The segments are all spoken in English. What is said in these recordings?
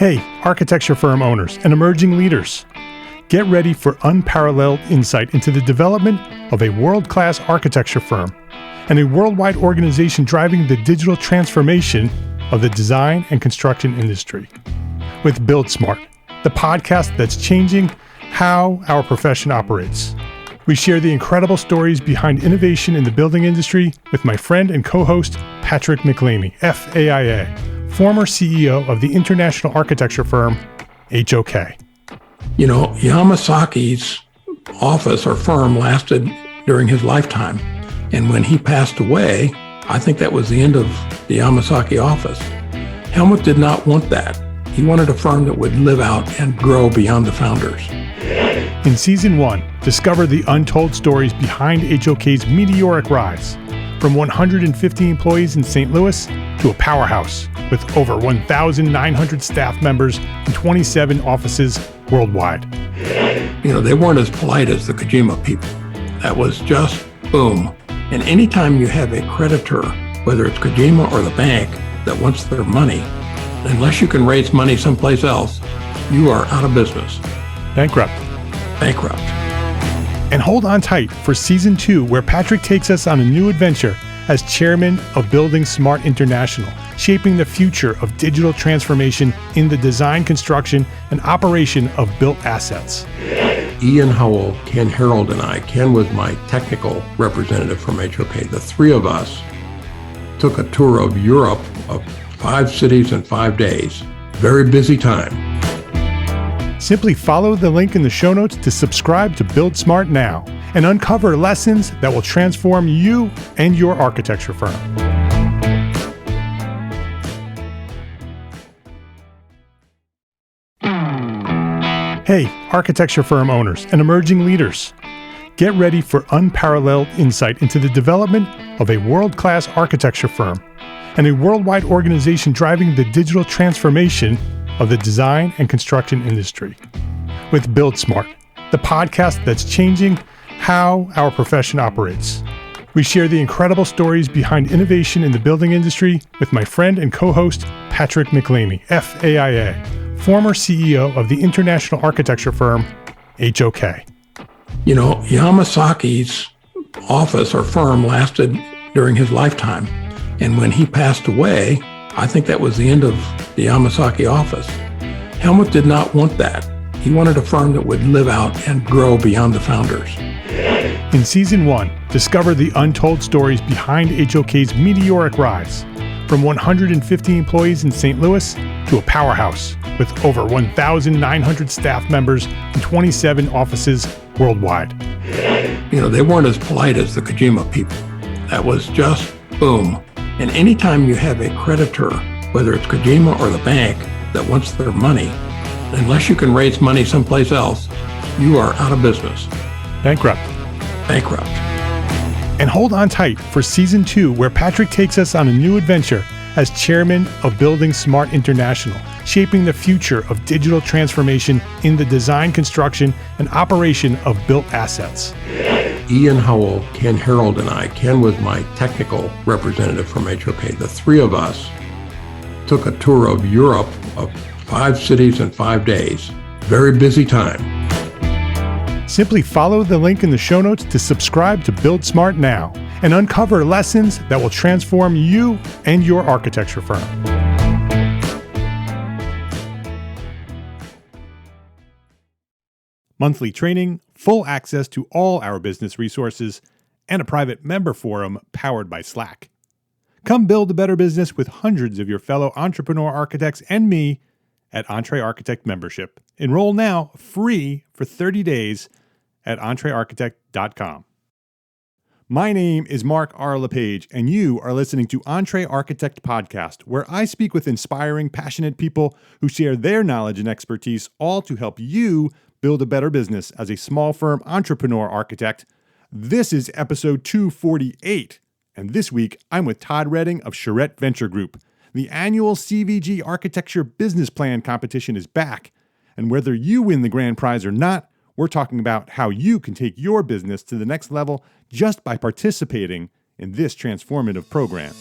Hey, architecture firm owners and emerging leaders. Get ready for unparalleled insight into the development of a world-class architecture firm and a worldwide organization driving the digital transformation of the design and construction industry. With Build Smart, the podcast that's changing how our profession operates. We share the incredible stories behind innovation in the building industry with my friend and co-host, Patrick McLeamy, FAIA, former CEO of the international architecture firm, HOK. You know, Yamasaki's office or firm lasted during his lifetime. And when he passed away, I think that was the end of the Yamasaki office. Helmut did not want that. He wanted a firm that would live out and grow beyond the founders. In Season 1, discover the untold stories behind HOK's meteoric rise, from 150 employees in St. Louis to a powerhouse with over 1,900 staff members and 27 offices worldwide. You know, they weren't as polite as the Kojima people. That was just boom. And anytime you have a creditor, whether it's Kojima or the bank, that wants their money, unless you can raise money someplace else, you are out of business. Bankrupt. And hold on tight for Season 2, where Patrick takes us on a new adventure as chairman of Building Smart International, shaping the future of digital transformation in the design, construction, and operation of built assets. Ian Howell, Ken Harold, and I, Ken was my technical representative from HOK. The three of us took a tour of Europe of 5 cities in 5 days. Very busy time. Simply follow the link in the show notes to subscribe to Build Smart now and uncover lessons that will transform you and your architecture firm. Hey, architecture firm owners and emerging leaders. Get ready for unparalleled insight into the development of a world-class architecture firm and a worldwide organization driving the digital transformation of the design and construction industry. With Build Smart, the podcast that's changing how our profession operates. We share the incredible stories behind innovation in the building industry with my friend and co-host, Patrick McLeamy, FAIA, former CEO of the international architecture firm, HOK. You know, Yamasaki's office or firm lasted during his lifetime. And when he passed away, I think that was the end of the Yamasaki office. Helmut did not want that. He wanted a firm that would live out and grow beyond the founders. In Season 1, discover the untold stories behind HOK's meteoric rise, from 150 employees in St. Louis to a powerhouse with over 1,900 staff members and 27 offices worldwide. You know, they weren't as polite as the Kojima people. That was just boom. And anytime you have a creditor, whether it's Kojima or the bank, that wants their money, unless you can raise money someplace else, you are out of business. Bankrupt. And hold on tight for Season 2, where Patrick takes us on a new adventure as chairman of Building Smart International, shaping the future of digital transformation in the design, construction, and operation of built assets. Ian Howell, Ken Harold, and I, Ken was my technical representative from HOK. The three of us took a tour of Europe of 5 cities in 5 days. Very busy time. Simply follow the link in the show notes to subscribe to Build Smart now and uncover lessons that will transform you and your architecture firm. Monthly training, full access to all our business resources, and a private member forum powered by Slack. Come build a better business with hundreds of your fellow entrepreneur architects and me at EntreArchitect membership. Enroll now, free for 30 days at EntreArchitect.com. My name is Mark R. LePage, and you are listening to EntreArchitect Podcast, where I speak with inspiring, passionate people who share their knowledge and expertise, all to help you build a better business as a small firm entrepreneur architect. This is episode 248, and this week I'm with Todd Redding of Charrette Venture Group. The annual CVG Architecture Business Plan competition is back, and whether you win the grand prize or not, we're talking about how you can take your business to the next level just by participating in this transformative program.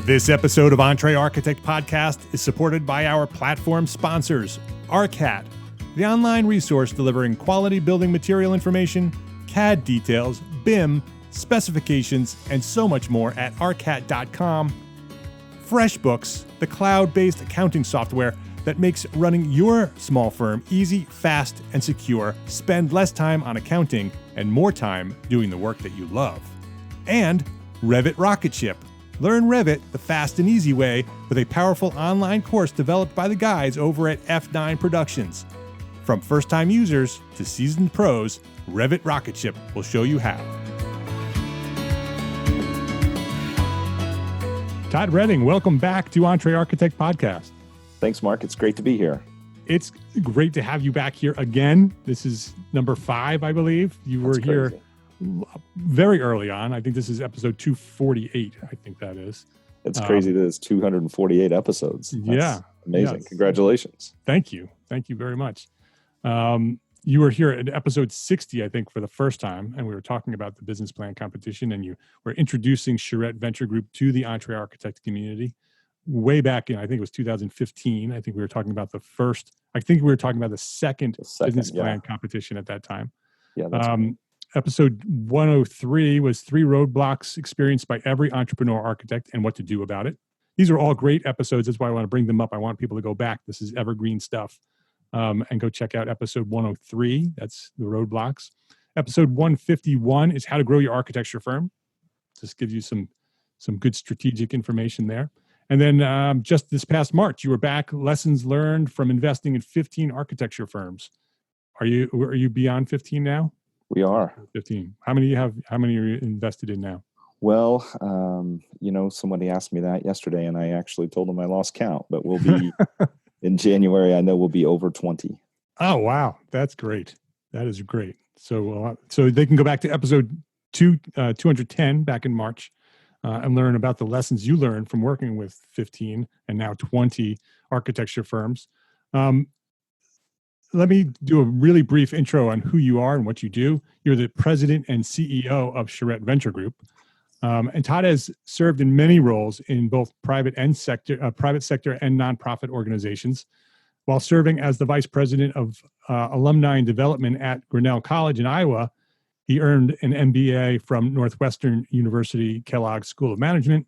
This episode of EntreArchitect Podcast is supported by our platform sponsors, ARCAT, the online resource delivering quality building material information, CAD details, BIM, specifications, and so much more at arcat.com. Freshbooks, the cloud-based accounting software that makes running your small firm easy, fast, and secure. Spend less time on accounting and more time doing the work that you love. And Revit Rocketship. Learn Revit the fast and easy way with a powerful online course developed by the guys over at F9 Productions. From first-time users to seasoned pros, Revit Rocketship will show you how. Todd Redding, welcome back to EntreArchitect Podcast. Thanks, Mark. It's great to be here. It's great to have you back here again. This is number 5, I believe. You were here very early on. I think this is episode 248. I think that is. It's crazy that it's 248 episodes. That's amazing. Yeah. Congratulations. Thank you. Thank you very much. You were here at episode 60, I think, for the first time, and we were talking about the business plan competition, and you were introducing Charrette Venture Group to the EntreArchitect community way back in, I think it was 2015. I think we were talking about the second business plan competition at that time. Yeah, that's right. Episode 103 was 3 roadblocks experienced by every entrepreneur architect and what to do about it. These are all great episodes. That's why I want to bring them up. I want people to go back. This is evergreen stuff. And go check out episode 103. That's the roadblocks. Episode 151 is how to grow your architecture firm. Just gives you some good strategic information there. And then just this past March, you were back. Lessons learned from investing in 15 architecture firms. Are you beyond 15 now? We are 15. How many are you invested in now? Well, somebody asked me that yesterday, and I actually told them I lost count. But we'll be in January. I know we'll be over 20. Oh wow, that's great. That is great. So they can go back to episode 210 back in March. And learn about the lessons you learned from working with 15 and now 20 architecture firms. Let me do a really brief intro on who you are and what you do. You're the president and CEO of Charrette Venture Group. And Todd has served in many roles in both private sector and nonprofit organizations, while serving as the vice president of alumni and development at Grinnell College in Iowa. He earned an MBA from Northwestern University Kellogg School of Management.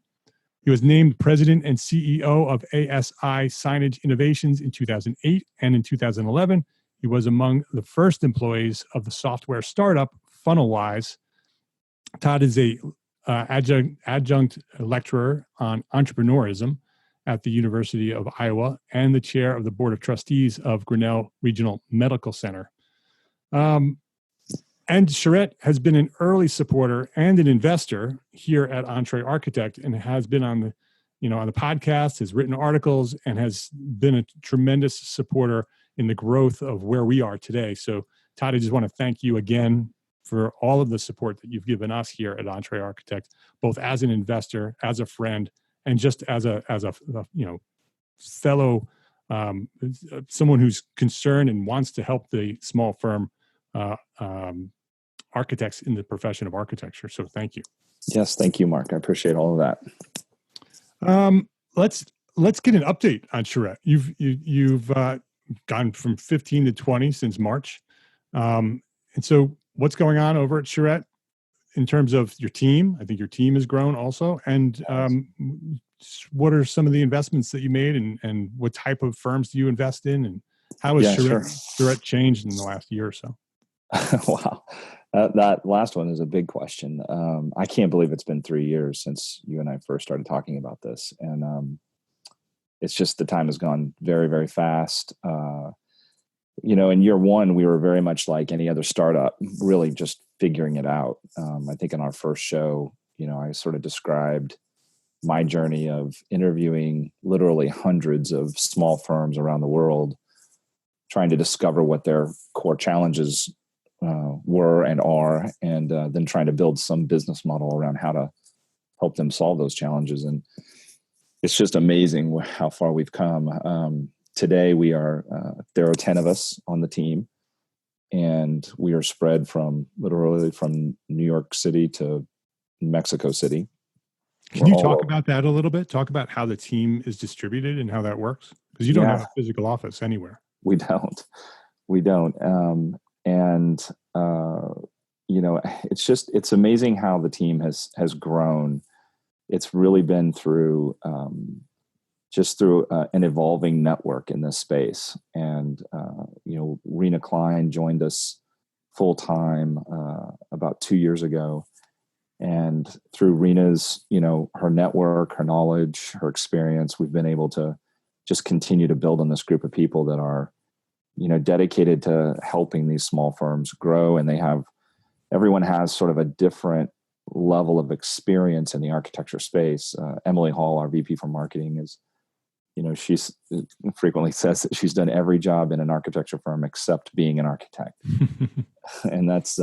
He was named president and CEO of ASI Signage Innovations in 2008, and in 2011, he was among the first employees of the software startup FunnelWise. Todd is a adjunct lecturer on entrepreneurism at the University of Iowa and the chair of the board of trustees of Grinnell Regional Medical Center. And Charrette has been an early supporter and an investor here at EntreArchitect, and has been on the podcast, has written articles, and has been a tremendous supporter in the growth of where we are today. So, Todd, I just want to thank you again for all of the support that you've given us here at EntreArchitect, both as an investor, as a friend, and just as a fellow someone who's concerned and wants to help the small firm architects in the profession of architecture. So thank you. Yes, thank you, Mark. I appreciate all of that. Let's get an update on Charrette. You've gone from 15 to 20 since March, and so what's going on over at Charrette in terms of your team? I think your team has grown also, and what are some of the investments that you made, and what type of firms do you invest in, and how has Charrette changed in the last year or so? Wow. That last one is a big question. I can't believe it's been 3 years since you and I first started talking about this. And it's just the time has gone very, very fast. In year one, we were very much like any other startup, really just figuring it out. I think in our first show, I sort of described my journey of interviewing literally hundreds of small firms around the world, trying to discover what their core challenges were and are, and then trying to build some business model around how to help them solve those challenges. And it's just amazing how far we've come. Today there are 10 of us on the team, and we are spread from literally from New York City to Mexico City. Can you talk about that a little bit? Talk about how the team is distributed and how that works? Because you don't have a physical office anywhere. We don't. We don't. And it's amazing how the team has grown. It's really been through an evolving network in this space. And Rena Klein joined us full time about 2 years ago. And through Rena's, her network, her knowledge, her experience, we've been able to just continue to build on this group of people that are, dedicated to helping these small firms grow. And everyone has sort of a different level of experience in the architecture space. Emily Hall, our VP for marketing, is, she's frequently says that she's done every job in an architecture firm except being an architect. And that's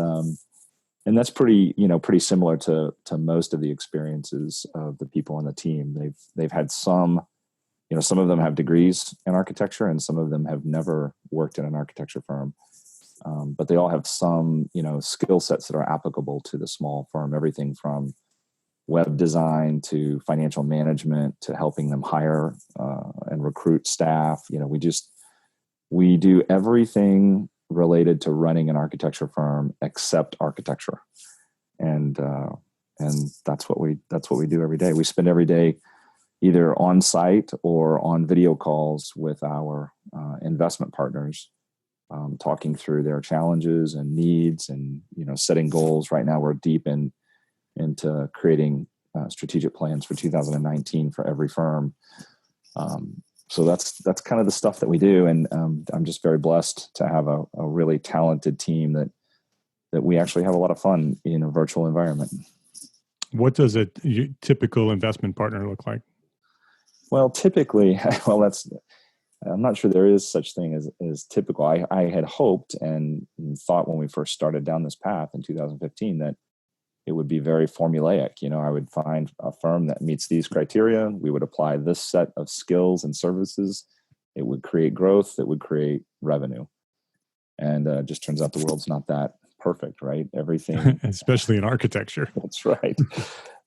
pretty similar to most of the experiences of the people on the team. They've had some of them have degrees in architecture, and some of them have never worked in an architecture firm. But they all have some, skill sets that are applicable to the small firm. Everything from web design to financial management to helping them hire and recruit staff. We do everything related to running an architecture firm except architecture, and that's what we do every day. We spend every day either on site or on video calls with our investment partners, talking through their challenges and needs, and setting goals. Right now, we're deep into creating strategic plans for 2019 for every firm. So that's kind of the stuff that we do, and I'm just very blessed to have a really talented team that we actually have a lot of fun in a virtual environment. What does a typical investment partner look like? Well, typically, I'm not sure there is such thing as typical. I had hoped and thought when we first started down this path in 2015 that it would be very formulaic. I would find a firm that meets these criteria. We would apply this set of skills and services. It would create growth. It would create revenue. And it just turns out the world's not that perfect, right? Everything, especially in architecture. That's right.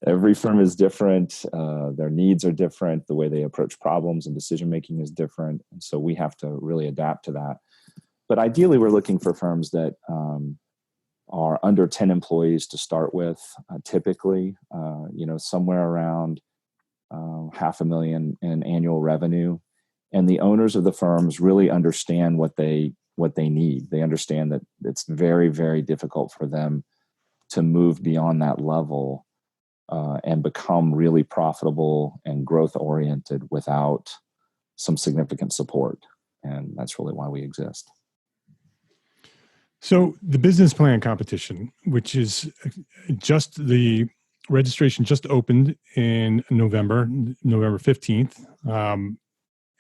Every firm is different. Their needs are different. The way they approach problems and decision making is different. And so we have to really adapt to that. But ideally, we're looking for firms that are under 10 employees to start with, typically, somewhere around $500,000 in annual revenue. And the owners of the firms really understand what they need. They understand that it's very, very difficult for them to move beyond that level and become really profitable and growth oriented without some significant support. And that's really why we exist. So the business plan competition, which is just the registration just opened in November 15th.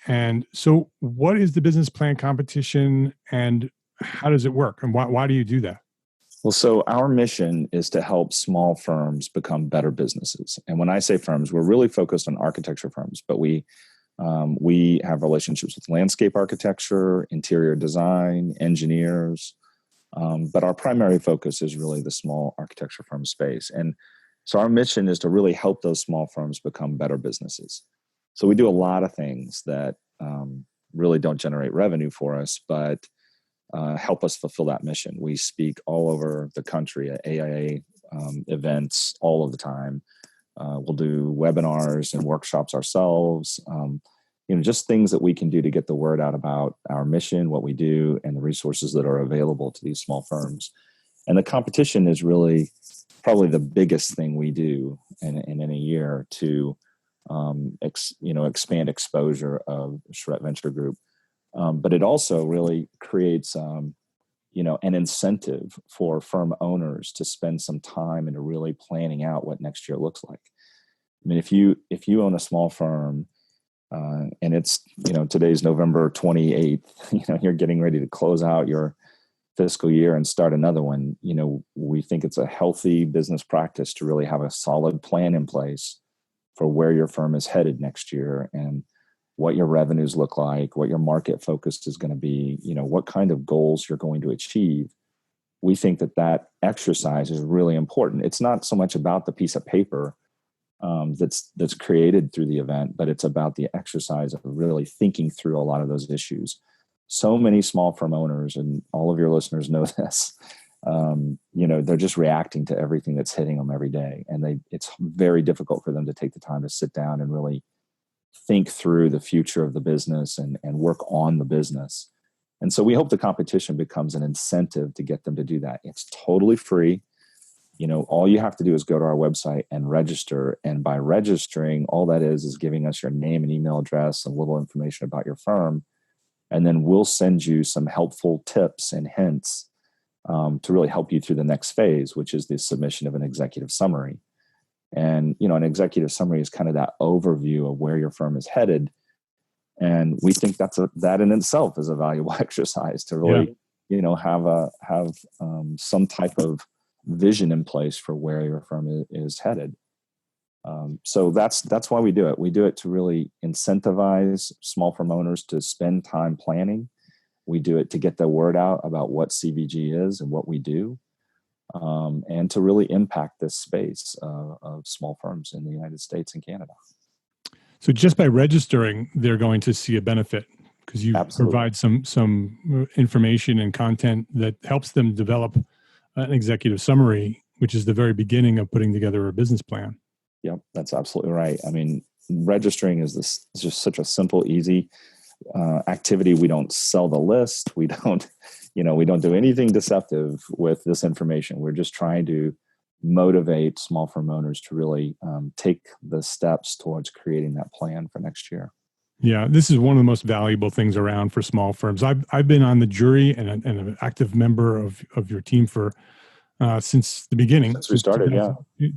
And so what is the business plan competition and how does it work? And why do you do that? Well, so our mission is to help small firms become better businesses. And when I say firms, we're really focused on architecture firms, but we have relationships with landscape architecture, interior design, engineers. But our primary focus is really the small architecture firm space. And so our mission is to really help those small firms become better businesses. So we do a lot of things that really don't generate revenue for us, but help us fulfill that mission. We speak all over the country at AIA events all of the time. We'll do webinars and workshops ourselves. Just things that we can do to get the word out about our mission, what we do, and the resources that are available to these small firms. And the competition is really probably the biggest thing we do in any year to expand exposure of Charrette Venture Group. But it also really creates an incentive for firm owners to spend some time into really planning out what next year looks like. I mean, if you own a small firm, and it's, today's November 28th, you're getting ready to close out your fiscal year and start another one. We think it's a healthy business practice to really have a solid plan in place for where your firm is headed next year and what your revenues look like, what your market focus is going to be, what kind of goals you're going to achieve. We think that exercise is really important. It's not so much about the piece of paper. that's created through the event, but it's about the exercise of really thinking through a lot of those issues. So many small firm owners, and all of your listeners know this, they're just reacting to everything that's hitting them every day. And it's very difficult for them to take the time to sit down and really think through the future of the business and work on the business. And so we hope the competition becomes an incentive to get them to do that. It's totally free. All you have to do is go to our website and register. And by registering, all that is giving us your name and email address, a little information about your firm. And then we'll send you some helpful tips and hints to really help you through the next phase, which is the submission of an executive summary. And, an executive summary is kind of that overview of where your firm is headed. And we think that in itself is a valuable exercise to really, have some type of vision in place for where your firm is headed. So that's why we do it. We do it to really incentivize small firm owners to spend time planning. We do it to get the word out about what CVG is and what we do, and to really impact this space of small firms in the United States and Canada. So just by registering, they're going to see a benefit because you Absolutely. provide some information and content that helps them develop an executive summary, which is the very beginning of putting together a business plan. Yep, that's absolutely right. I mean, registering is just such a simple, easy activity. We don't sell the list. We don't do anything deceptive with this information. We're just trying to motivate small firm owners to really take the steps towards creating that plan for next year. Yeah, this is one of the most valuable things around for small firms. I've been on the jury and an active member of your team for since the beginning. Since we started,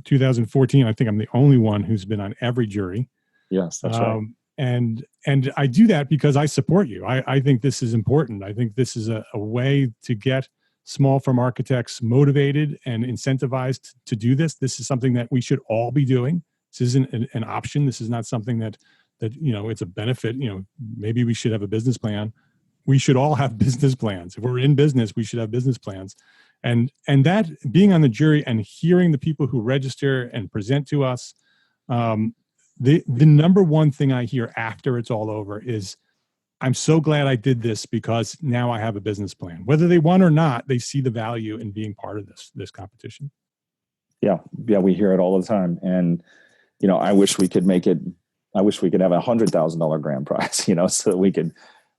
2014. I think I'm the only one who's been on every jury. Yes, that's right. And I do that because I support you. I think this is important. I think this is a way to get small firm architects motivated and incentivized to do this. This is something that we should all be doing. This isn't an option. This is not something that it's a benefit. Maybe we should have a business plan. We should all have business plans. If we're in business, we should have business plans. And that being on the jury and hearing the people who register and present to us, the number one thing I hear after it's all over is, I'm so glad I did this because now I have a business plan. Whether they won or not, they see the value in being part of this competition. Yeah, we hear it all the time. And, I wish we could have a $100,000 grand prize, so that we could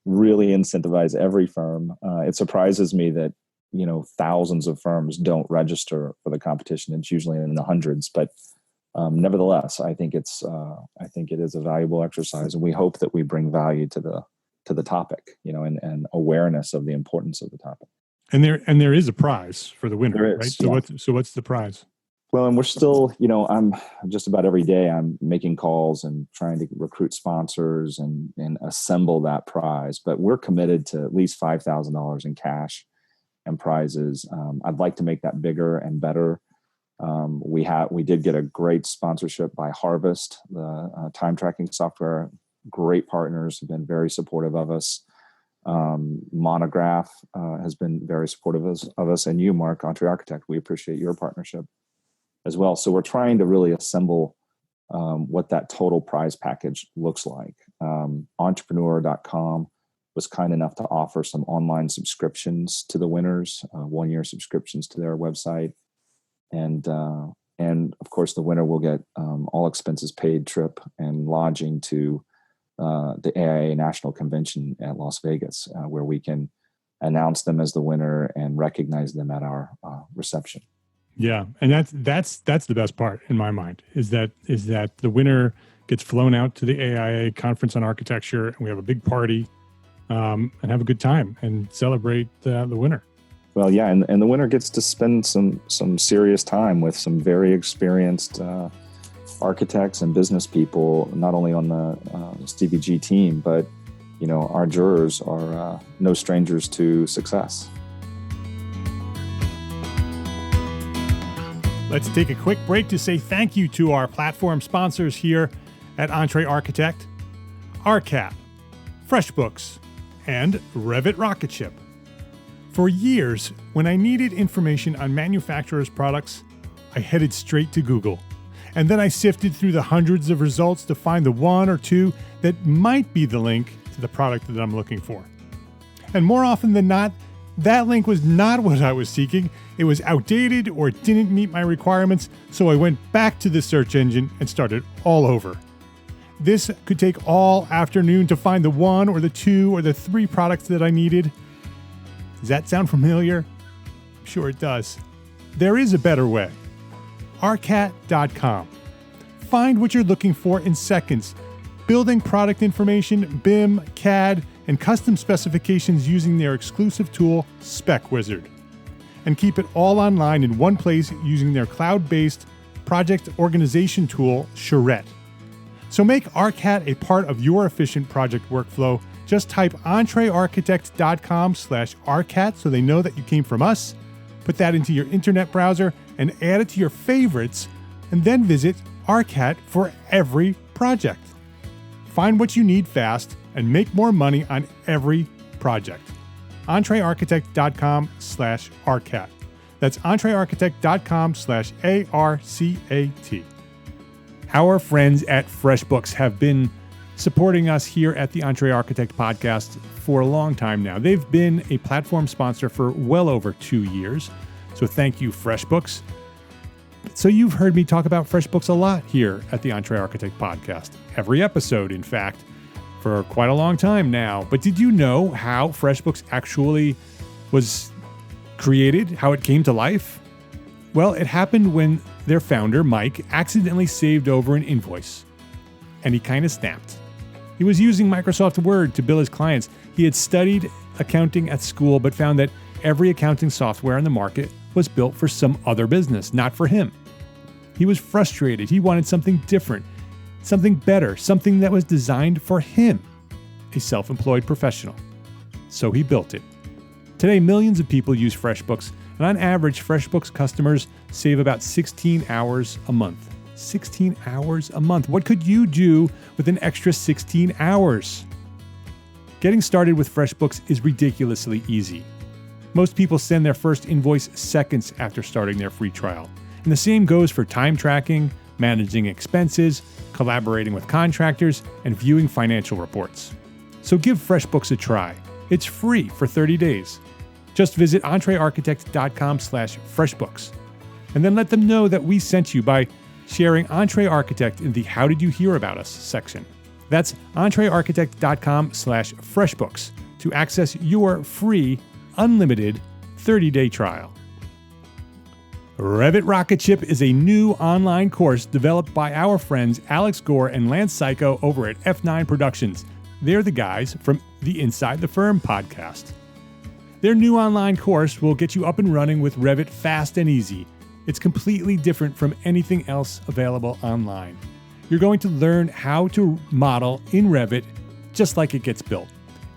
really incentivize every firm. It surprises me that, thousands of firms don't register for the competition. It's usually in the hundreds, but nevertheless, I think it is a valuable exercise, and we hope that we bring value to the topic, and awareness of the importance of the topic. And there is a prize for the winner, right? So yeah. What's the prize? Well, and we're still, I'm just about every day I'm making calls and trying to recruit sponsors and assemble that prize. But we're committed to at least $5,000 in cash and prizes. I'd like to make that bigger and better. We did get a great sponsorship by Harvest, the time tracking software. Great partners, have been very supportive of us. Monograph has been very supportive of us, and you, Mark, EntreArchitect, we appreciate your partnership as well. So we're trying to really assemble what that total prize package looks like. Entrepreneur.com was kind enough to offer some online subscriptions to the winners, 1-year subscriptions to their website. And of course, the winner will get all expenses paid trip and lodging to the AIA National Convention at Las Vegas, where we can announce them as the winner and recognize them at our reception. Yeah, and that's the best part in my mind is that the winner gets flown out to the AIA Conference on Architecture, and we have a big party and have a good time and celebrate the winner. Well, yeah, and the winner gets to spend some serious time with some very experienced architects and business people, not only on the CVG team, but our jurors are no strangers to success. Let's take a quick break to say thank you to our platform sponsors here at EntreArchitect: ARCAT, Freshbooks, and Revit Rocketship. For years, when I needed information on manufacturers' products, I headed straight to Google. And then I sifted through the hundreds of results to find the one or two that might be the link to the product that I'm looking for. And more often than not, that link was not what I was seeking. It was outdated or didn't meet my requirements, so I went back to the search engine and started all over. This could take all afternoon to find the one or the two or the three products that I needed. Does that sound familiar? I'm sure it does. There is a better way. ARCAT.com. Find what you're looking for in seconds. Building product information, BIM, CAD, and custom specifications using their exclusive tool, Spec Wizard. And keep it all online in one place using their cloud-based project organization tool, Charrette. So make ARCAT a part of your efficient project workflow. Just type EntreArchitect.com/ARCAT so they know that you came from us. Put that into your internet browser and add it to your favorites, and then visit ARCAT for every project. Find what you need fast and make more money on every project. EntreArchitect.com/ARCAT. That's EntreArchitect.com/ARCAT. Our friends at Freshbooks have been supporting us here at the EntreArchitect podcast for a long time now. They've been a platform sponsor for well over 2 years. So thank you, Freshbooks. So you've heard me talk about Freshbooks a lot here at the EntreArchitect podcast. Every episode, in fact, for quite a long time now. But did you know how Freshbooks actually was created, how it came to life? Well, it happened when their founder, Mike, accidentally saved over an invoice. And he kind of snapped. He was using Microsoft Word to bill his clients. He had studied accounting at school, but found that every accounting software on the market was built for some other business, not for him. He was frustrated. He wanted something different, something better, something that was designed for him, a self-employed professional. So he built it. Today, millions of people use FreshBooks, and on average, FreshBooks customers save about 16 hours a month. 16 hours a month. What could you do with an extra 16 hours? Getting started with FreshBooks is ridiculously easy. Most people send their first invoice seconds after starting their free trial. And the same goes for time tracking, managing expenses, collaborating with contractors, and viewing financial reports. So give FreshBooks a try. It's free for 30 days. Just visit EntreArchitect.com/FreshBooks. And then let them know that we sent you by sharing EntreArchitect in the How Did You Hear About Us section. That's EntreArchitect.com/FreshBooks to access your free, unlimited 30-day trial. Revit Rocketship is a new online course developed by our friends Alex Gore and Lance Psycho over at F9 Productions. They're the guys from the Inside the Firm podcast. Their new online course will get you up and running with Revit fast and easy. It's completely different from anything else available online. You're going to learn how to model in Revit just like it gets built.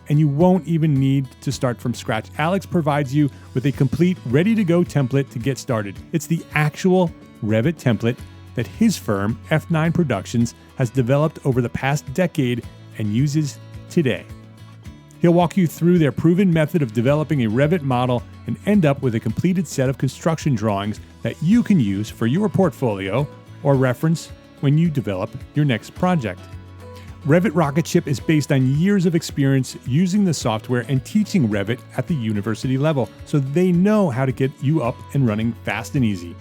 And you won't even need to start from scratch. Alex provides you with a complete, ready-to-go template to get started. It's the actual Revit template that his firm, F9 Productions, has developed over the past decade and uses today. He'll walk you through their proven method of developing a Revit model and end up with a completed set of construction drawings that you can use for your portfolio or reference when you develop your next project. Revit Rocketship is based on years of experience using the software and teaching Revit at the university level, so they know how to get you up and running fast and easy.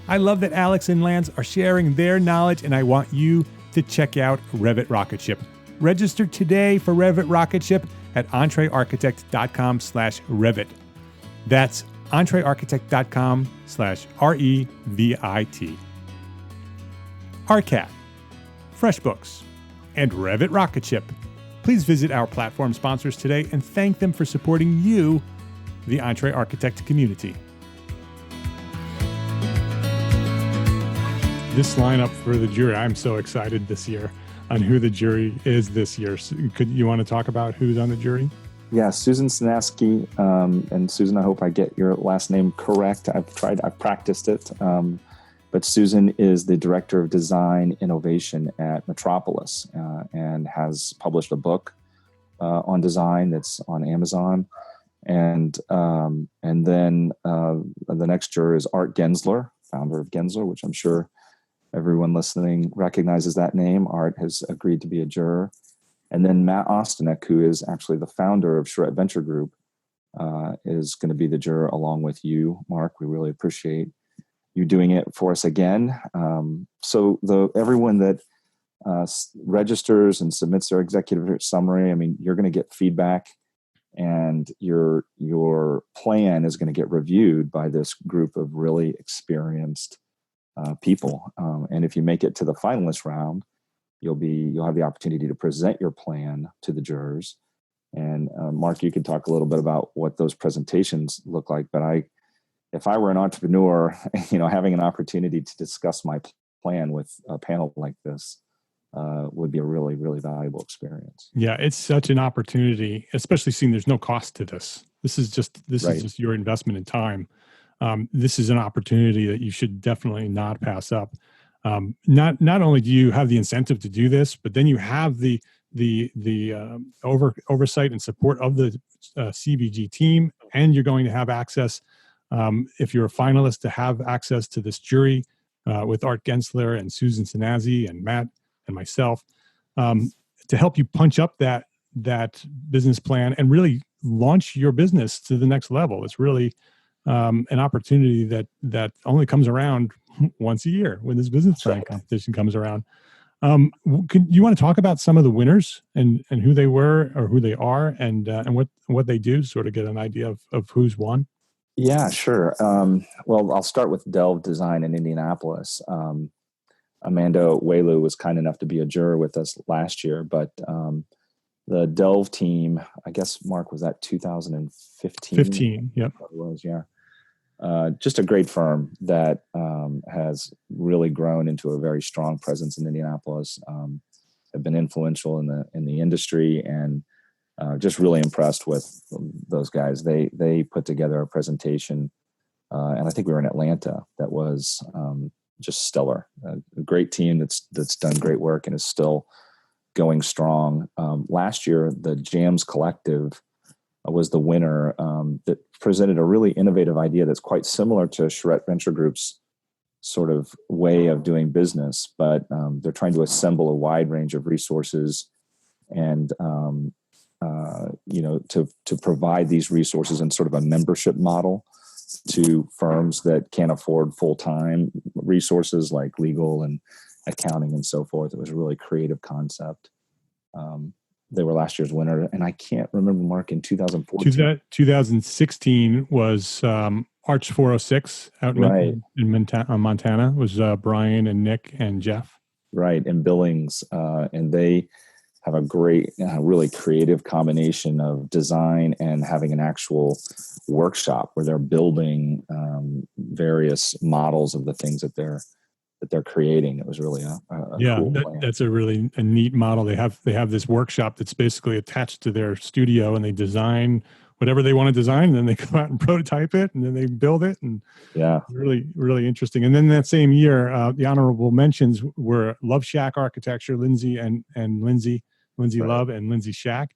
I love that Alex and Lance are sharing their knowledge, and I want you to check out Revit Rocketship. Register today for Revit Rocketship at EntreArchitect.com/Revit. That's EntreArchitect.com/REVIT. ARCAT, FreshBooks, and Revit Rocketship. Please visit our platform sponsors today and thank them for supporting you, the EntreArchitect community. This lineup for the jury, I'm so excited this year on who the jury is this year. Could you want to talk about who's on the jury? Yeah, Susan Sinaski. And Susan, I hope I get your last name correct. I've practiced it. But Susan is the Director of Design Innovation at Metropolis and has published a book on design that's on Amazon. And then the next juror is Art Gensler, founder of Gensler, which I'm sure everyone listening recognizes that name. Art has agreed to be a juror. And then Matt Ostanek, who is actually the founder of Charrette Venture Group, is going to be the juror along with you, Mark. We really appreciate you doing it for us again. So everyone that registers and submits their executive summary, I mean, you're going to get feedback, and your plan is going to get reviewed by this group of really experienced people. And if you make it to the finalist round, you'll have the opportunity to present your plan to the jurors. And Mark, you could talk a little bit about what those presentations look like. But if I were an entrepreneur, having an opportunity to discuss my plan with a panel like this would be a really, really valuable experience. Yeah, it's such an opportunity, especially seeing there's no cost to this. This is just your investment in time. This is an opportunity that you should definitely not pass up. Not only do you have the incentive to do this, but then you have the oversight and support of the CVG team, and you're going to have access, if you're a finalist, to have access to this jury with Art Gensler and Susan Sinazzi and Matt and myself, to help you punch up that business plan and really launch your business to the next level. It's really an opportunity that only comes around once a year when this business plan competition comes around. You want to talk about some of the winners and who they were or who they are and what they do, sort of get an idea of who's won? Yeah, sure. Well, I'll start with Delve Design in Indianapolis. Amanda Welu was kind enough to be a juror with us last year, but the Delve team, I guess, Mark, was that 2015? 15, yep. It was, yeah. Just a great firm that has really grown into a very strong presence in Indianapolis. Have been influential in the industry, and just really impressed with those guys. They put together a presentation, and I think we were in Atlanta. That was just stellar. A great team that's done great work and is still going strong. Last year, the Jams Collective was the winner, that presented a really innovative idea that's quite similar to Charrette Venture Group's sort of way of doing business, but they're trying to assemble a wide range of resources and to provide these resources in sort of a membership model to firms that can't afford full-time resources like legal and accounting and so forth. It was a really creative concept. They were last year's winner, and I can't remember, Mark, in 2014. 2016 was Arch 406 out in Montana. It was Brian and Nick and Jeff. Right, in Billings. And they have a great, really creative combination of design and having an actual workshop where they're building various models of the things that they're creating. It was really a cool plan. That's a really neat model. They have this workshop that's basically attached to their studio, and they design whatever they want to design, and then they go out and prototype it, and then they build it, and really, really interesting. And then that same year, the honorable mentions were Love Shack Architecture, Lindsay and Lindsay Love and Lindsay Shack,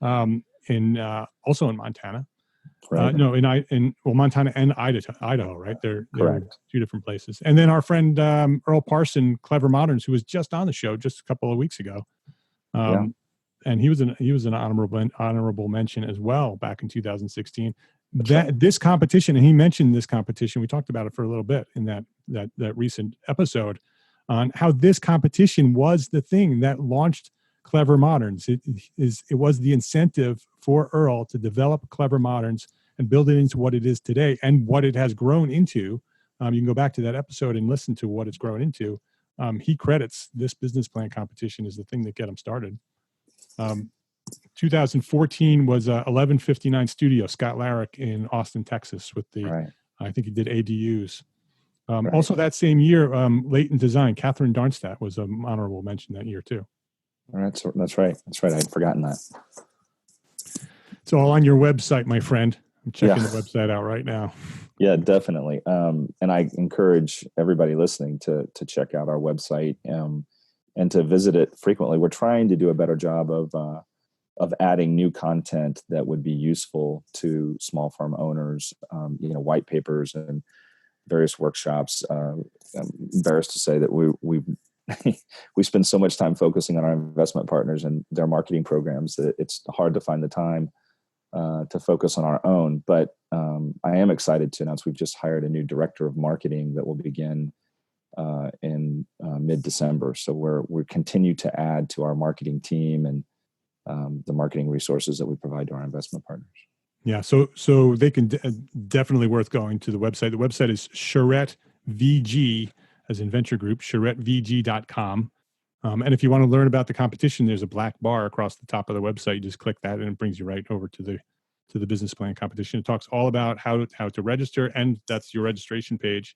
also in Montana. Right. Montana and Idaho, right? They're Correct. Two different places. And then our friend Earl Parson, Clever Moderns, who was just on the show just a couple of weeks ago, and he was an honorable mention as well back in 2016. This competition, and he mentioned this competition. We talked about it for a little bit in that recent episode on how this competition was the thing that launched Clever Moderns. It was the incentive for Earl to develop Clever Moderns and build it into what it is today and what it has grown into. You can go back to that episode and listen to what it's grown into. He credits this business plan competition as the thing that got him started. 2014 was 1159 Studio, Scott Larrick in Austin, Texas, with I think he did ADUs. Also that same year, Leighton Design, Catherine Darnstadt was an honorable mention that year too. That's right. I had forgotten that. It's all on your website, my friend. I'm checking the website out right now. Yeah, definitely. And I encourage everybody listening to check out our website and to visit it frequently. We're trying to do a better job of adding new content that would be useful to small firm owners, white papers and various workshops. I'm embarrassed to say that we we spend so much time focusing on our investment partners and their marketing programs that it's hard to find the time to focus on our own. But I am excited to announce we've just hired a new director of marketing that will begin in mid-December. So we continue to add to our marketing team and the marketing resources that we provide to our investment partners. Yeah, so they can definitely worth going to the website. The website is Charrette VG, as in venture group, charrettevg.com. And if you want to learn about the competition, there's a black bar across the top of the website. You just click that and it brings you right over to the business plan competition. It talks all about how to register, and that's your registration page.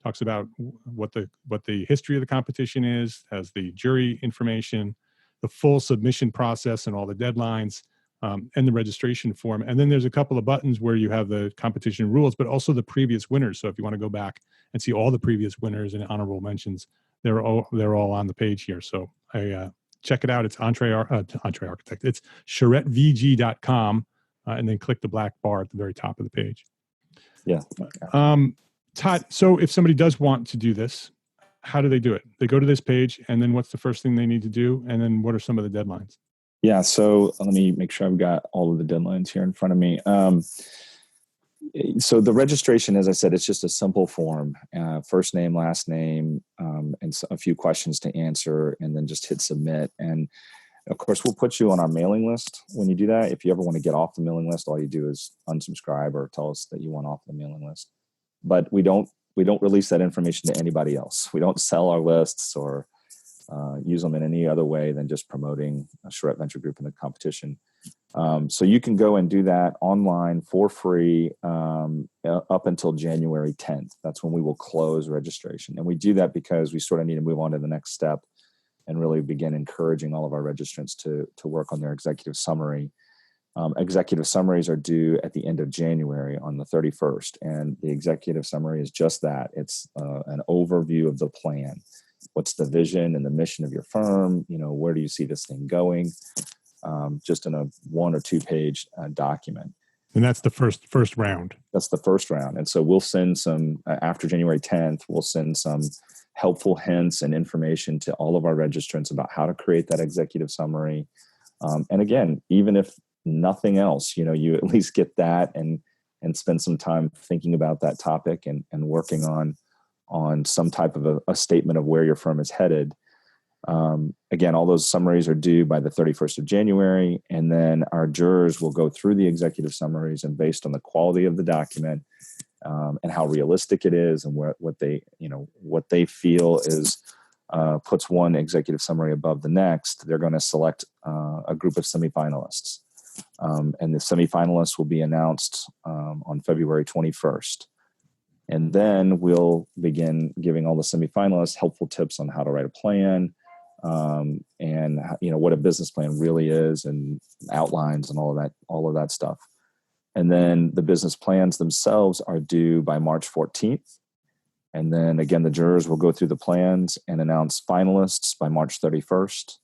Talks about what the history of the competition is, has the jury information, the full submission process and all the deadlines, and the registration form. And then there's a couple of buttons where you have the competition rules, but also the previous winners. So if you want to go back and see all the previous winners and honorable mentions, they're all on the page here. So check it out. It's EntreArchitect. It's charrettevg.com, and then click the black bar at the very top of the page. Yeah. Todd, so if somebody does want to do this, how do they do it? They go to this page, and then what's the first thing they need to do? And then what are some of the deadlines? Yeah, so let me make sure I've got all of the deadlines here in front of me. So the registration, as I said, it's just a simple form, first name, last name, and a few questions to answer, and then just hit submit. And of course, we'll put you on our mailing list when you do that. If you ever want to get off the mailing list, all you do is unsubscribe or tell us that you want off the mailing list. But we don't release that information to anybody else. We don't sell our lists or use them in any other way than just promoting a Charrette Venture Group in the competition. So you can go and do that online for free up until January 10th. That's when we will close registration. And we do that because we sort of need to move on to the next step and really begin encouraging all of our registrants to work on their executive summary. Executive summaries are due at the end of January on the 31st. And the executive summary is just that. It's an overview of the plan. What's the vision and the mission of your firm? Where do you see this thing going? Just in a 1 or 2 page document. And that's the first round. That's the first round. And so we'll send some, after January 10th, we'll send some helpful hints and information to all of our registrants about how to create that executive summary. And again, even if nothing else, you at least get that and spend some time thinking about that topic and working on some type of a statement of where your firm is headed. Again, all those summaries are due by the 31st of January, and then our jurors will go through the executive summaries, and based on the quality of the document and how realistic it is, and what they feel is puts one executive summary above the next, they're going to select a group of semifinalists, and the semifinalists will be announced on February 21st. And then we'll begin giving all the semifinalists helpful tips on how to write a plan, and what a business plan really is, and outlines and all of that stuff. And then the business plans themselves are due by March 14th. And then again, the jurors will go through the plans and announce finalists by March 31st.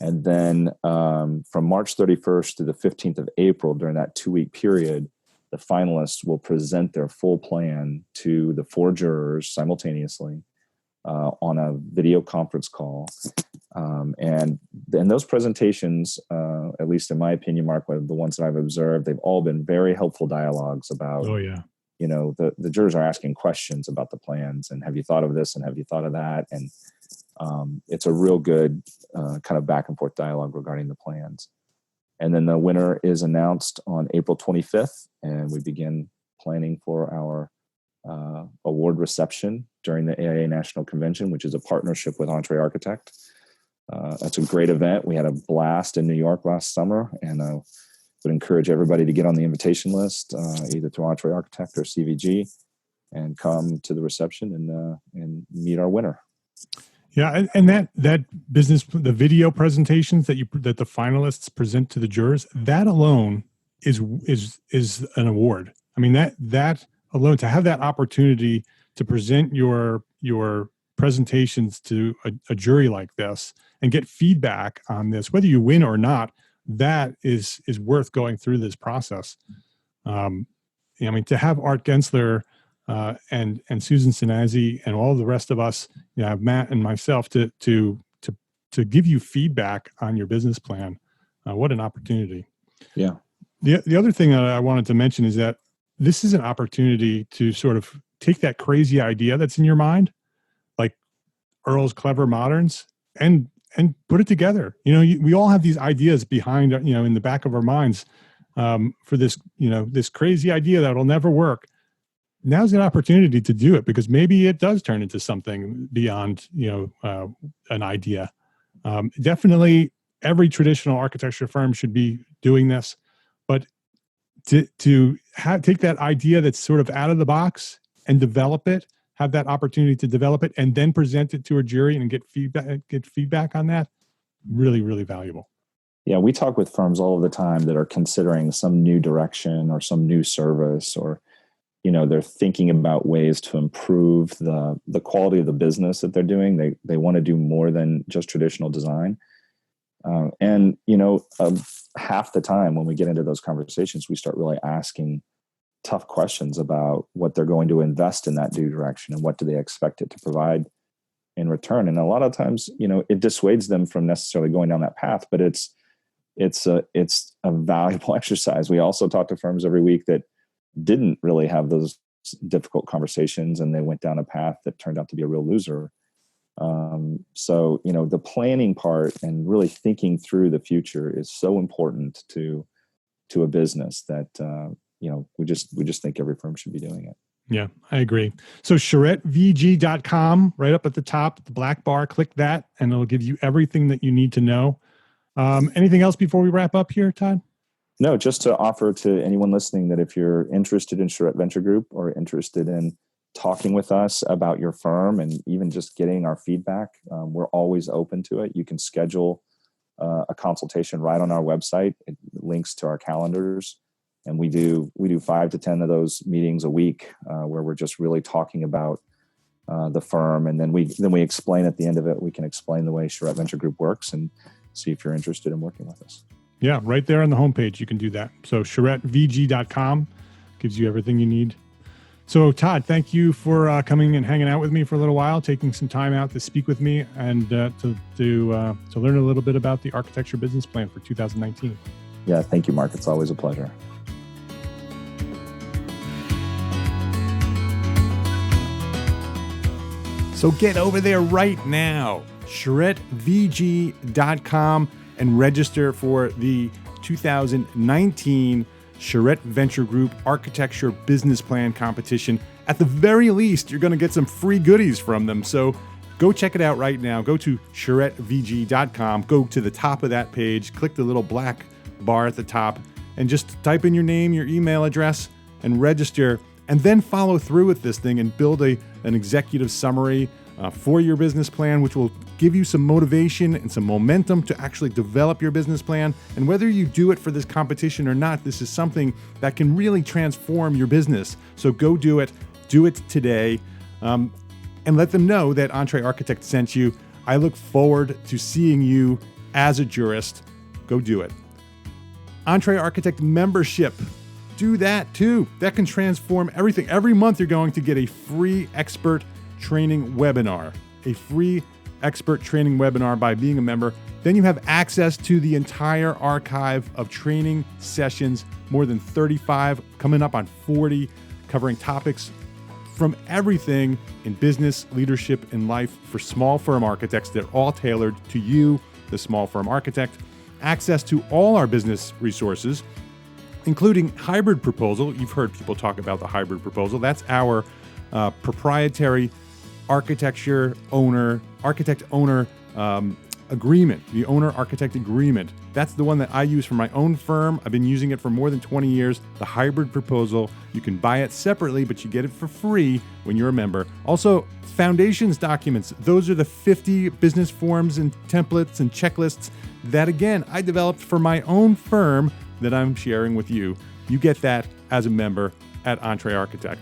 And then from March 31st to the 15th of April, during that 2-week period, the finalists will present their full plan to the 4 jurors simultaneously on a video conference call. And those presentations, at least in my opinion, Mark, the ones that I've observed, they've all been very helpful dialogues about, the jurors are asking questions about the plans, and have you thought of this and have you thought of that? And it's a real good kind of back and forth dialogue regarding the plans. And then the winner is announced on April 25th, and we begin planning for our award reception during the AIA National Convention, which is a partnership with EntreArchitect. That's a great event. We had a blast in New York last summer, and I would encourage everybody to get on the invitation list, either through EntreArchitect or CVG, and come to the reception and meet our winner. Yeah, and that business, the video presentations that the finalists present to the jurors, that alone is an award. I mean, that alone, to have that opportunity to present your presentations to a jury like this and get feedback on this, whether you win or not, that is worth going through this process. I mean, to have Art Gensler and Susan Sinazzi and all the rest of us, Matt and myself, to give you feedback on your business plan. What an opportunity! Yeah. The other thing that I wanted to mention is that this is an opportunity to sort of take that crazy idea that's in your mind, like Earl's Clever Moderns, and put it together. We all have these ideas behind, in the back of our minds, for this, this crazy idea that'll never work. Now's an opportunity to do it, because maybe it does turn into something beyond, an idea. Definitely every traditional architecture firm should be doing this, but to take that idea that's sort of out of the box and develop it, have that opportunity to develop it, and then present it to a jury and get feedback on that, really, really valuable. Yeah, we talk with firms all of the time that are considering some new direction or some new service, or they're thinking about ways to improve the quality of the business that they're doing. They want to do more than just traditional design. Half the time when we get into those conversations, we start really asking tough questions about what they're going to invest in that new direction and what do they expect it to provide in return. And a lot of times, it dissuades them from necessarily going down that path, but it's a valuable exercise. We also talk to firms every week that didn't really have those difficult conversations, and they went down a path that turned out to be a real loser. So the planning part and really thinking through the future is so important to a business that we just think every firm should be doing it. Yeah, I agree. So CharretteVG.com, right up at the top, the black bar, click that, and it'll give you everything that you need to know. Anything else before we wrap up here, Todd? No, just to offer to anyone listening that if you're interested in Charrette Venture Group or interested in talking with us about your firm and even just getting our feedback, we're always open to it. You can schedule a consultation right on our website. It links to our calendars, and we do 5 to 10 of those meetings a week, where we're just really talking about the firm, and then we explain at the end of it. We can explain the way Charrette Venture Group works and see if you're interested in working with us. Yeah, right there on the homepage, you can do that. So CharretteVG.com gives you everything you need. So Todd, thank you for coming and hanging out with me for a little while, taking some time out to speak with me and to learn a little bit about the architecture business plan for 2019. Yeah, thank you, Mark. It's always a pleasure. So get over there right now, CharretteVG.com, and register for the 2019 Charrette Venture Group Architecture Business Plan Competition. At the very least, you're going to get some free goodies from them. So go check it out right now. Go to CharretteVG.com, go to the top of that page, click the little black bar at the top, and just type in your name, your email address, and register. And then follow through with this thing and build an executive summary for your business plan, which will give you some motivation and some momentum to actually develop your business plan. And whether you do it for this competition or not, this is something that can really transform your business. So go do it today, and let them know that EntreArchitect sent you. I look forward to seeing you as a jurist. Go do it. EntreArchitect membership. Do that too. That can transform everything. Every month you're going to get a free expert training webinar. A free expert training webinar by being a member. Then you have access to the entire archive of training sessions, more than 35, coming up on 40, covering topics from everything in business, leadership, and life for small firm architects. They're all tailored to you, the small firm architect. Access to all our business resources, including hybrid proposal. You've heard people talk about the hybrid proposal. That's our proprietary architect owner agreement, the owner-architect agreement. That's the one that I use for my own firm. I've been using it for more than 20 years. The hybrid proposal, you can buy it separately, but you get it for free when you're a member. Also, foundations documents. Those are the 50 business forms and templates and checklists that, again, I developed for my own firm that I'm sharing with you. You get that as a member at EntreArchitect.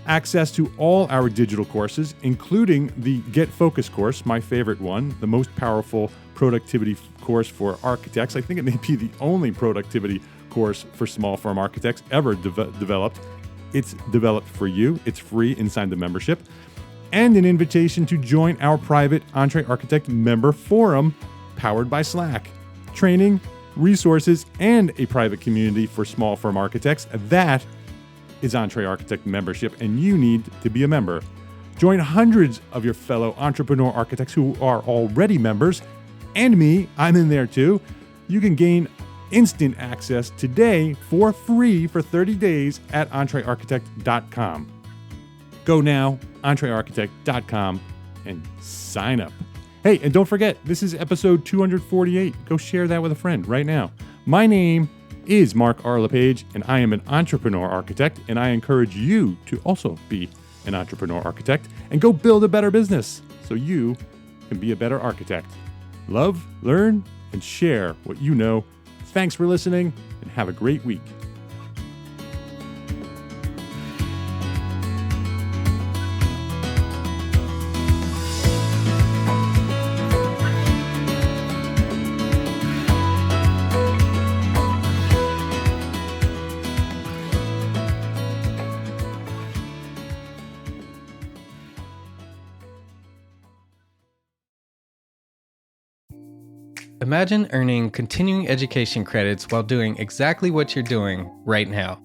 Access to all our digital courses, including the Get Focus course, my favorite one, the most powerful productivity course for architects. I think it may be the only productivity course for small firm architects ever developed. It's developed for you. It's free inside the membership. And an invitation to join our private EntreArchitect member forum powered by Slack. Training, resources, and a private community for small firm architects. That is EntreArchitect membership, and you need to be a member. Join hundreds of your fellow entrepreneur architects who are already members, and me, I'm in there too. You can gain instant access today for free for 30 days at EntreArchitect.com. Go now, EntreArchitect.com, and sign up. Hey, and don't forget, this is episode 248. Go share that with a friend right now. My name is Mark R. LePage, and I am an entrepreneur architect, and I encourage you to also be an entrepreneur architect and go build a better business so you can be a better architect. Love, learn, and share what you know. Thanks for listening, and have a great week. Imagine earning continuing education credits while doing exactly what you're doing right now.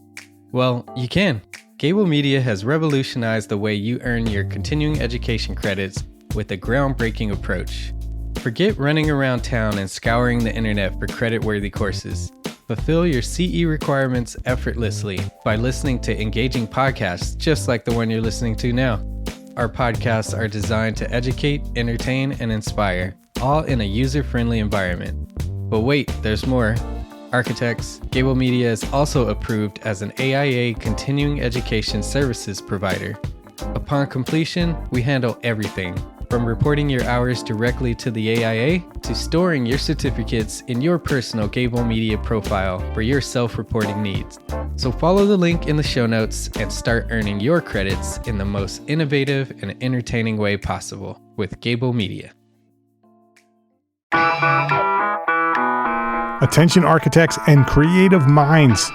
Well, you can. Gable Media has revolutionized the way you earn your continuing education credits with a groundbreaking approach. Forget running around town and scouring the internet for credit-worthy courses. Fulfill your CE requirements effortlessly by listening to engaging podcasts just like the one you're listening to now. Our podcasts are designed to educate, entertain, and inspire, all in a user-friendly environment. But wait, there's more. Architects, Gable Media is also approved as an AIA continuing education services provider. Upon completion, we handle everything, from reporting your hours directly to the AIA to storing your certificates in your personal Gable Media profile for your self-reporting needs. So follow the link in the show notes and start earning your credits in the most innovative and entertaining way possible with Gable Media. Attention architects and creative minds,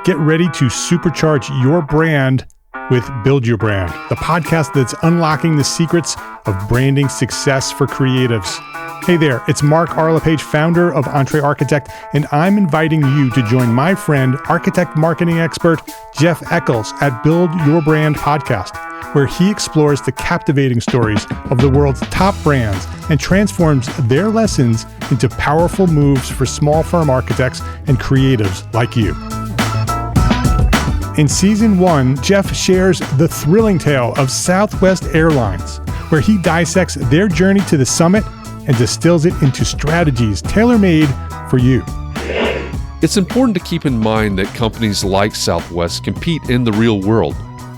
get ready to supercharge your brand with Build Your Brand, the podcast that's unlocking the secrets of branding success for creatives. Hey there, it's Mark R. LePage, founder of EntreArchitect, and I'm inviting you to join my friend, architect marketing expert Jeff Eccles at Build Your Brand podcast, where he explores the captivating stories of the world's top brands and transforms their lessons into powerful moves for small firm architects and creatives like you. In Season 1, Jeff shares the thrilling tale of Southwest Airlines, where he dissects their journey to the summit and distills it into strategies tailor-made for you. It's important to keep in mind that companies like Southwest compete in the real world,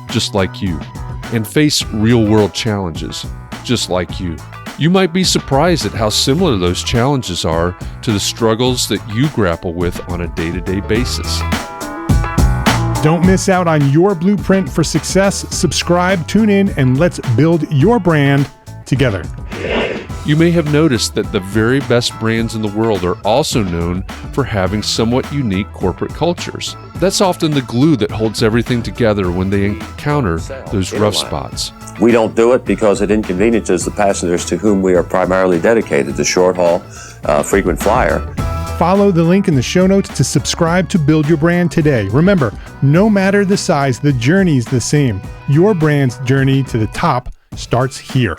just like you, and face real-world challenges, just like you. You might be surprised at how similar those challenges are to the struggles that you grapple with on a day-to-day basis. Don't miss out on your blueprint for success. Subscribe, tune in, and let's build your brand together. You may have noticed that the very best brands in the world are also known for having somewhat unique corporate cultures. That's often the glue that holds everything together when they encounter those rough spots. We don't do it because it inconveniences the passengers to whom we are primarily dedicated, the short haul, frequent flyer. Follow the link in the show notes to subscribe to Build Your Brand today. Remember, no matter the size, the journey's the same. Your brand's journey to the top starts here.